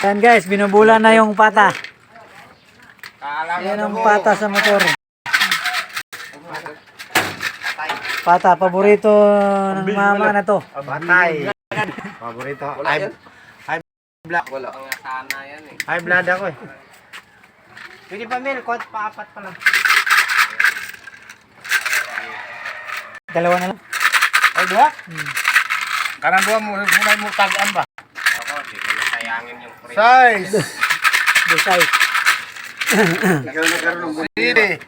Yan guys, binubulan na yung pata. Yan ang pata sa motor. Pata, paborito ng mama na to. Patay. Paborito. High blood. Wala kang sana yan eh. High blood ako eh. Pwede pa Mel, pa-apat pa lang. Dalawa na lang. Ay, dua? Kanang dua mo, mulai mo tagaan ba? Ako, di ko nasayangin yung free. Size. Desay. Ikaw na karoon ng buli.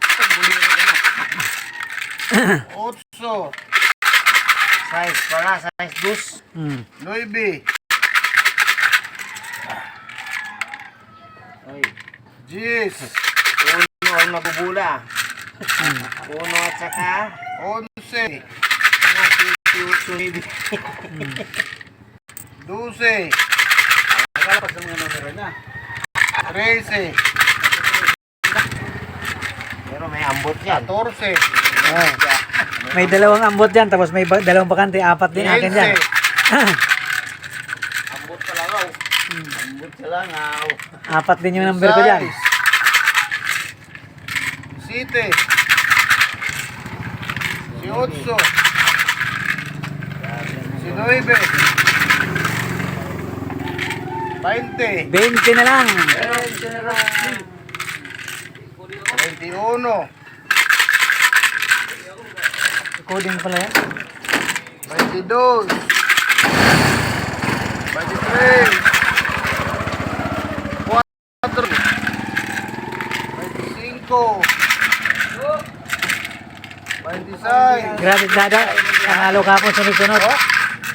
Otso. Size pala, size dus. 9. Ay. Jis. Uno ang nabubula. Uno at saka 11. 12. Akala pa sa mga numero na. 13. Pero may ambot yan. 14. Oh. May dalawang ambot dyan, tapos may dalawang bakante, 4 din akin dyan. Ambot sa langaw. Ambot sa langaw. 4 din yung number ko dyan. 7. 18. 19. 20. 20 na lang. 21. Coding pala yan. 22. 23. 4. 25. 26. Grabe dada, nanalo ka po sunod-sunod.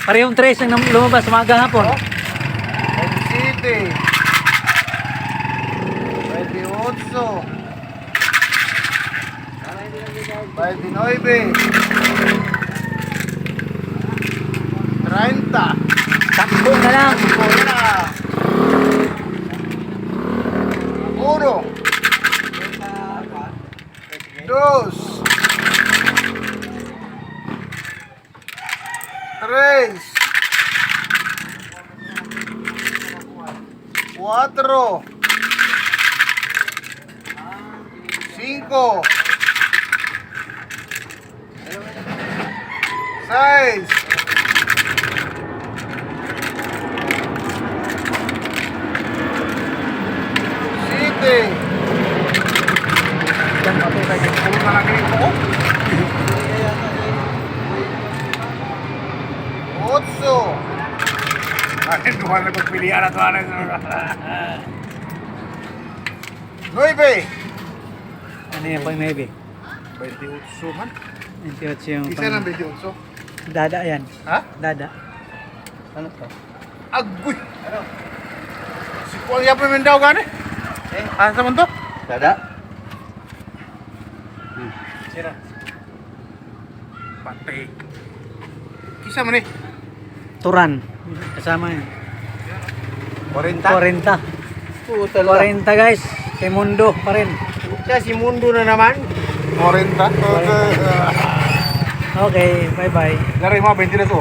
Parehong 3 ang lumabas umaga hapon. 27. 28. 29. 30. Takbo na lang. 1. 2. 3. 4. 5. 6. 7. Yan, okay, okay. Puro na lagi ko. 8. Ay, duha na pagpilihan na ito. 9. Ano yan pang maybe? 28 man. 28 yung Isa lang pang 28. dada yan. Ha? Dada. Ano to? Agoy! Ano? Si Paul Yapo yung daw gani? Ano sa to? Dada? Sira. Patay. Kisa man eh. Turan. Kasama yan. 40. 40. 40 guys. Kay Mundo pa rin. Siya si Mundo na naman. 40. Okay, bye-bye. Dari mo, 20 na to.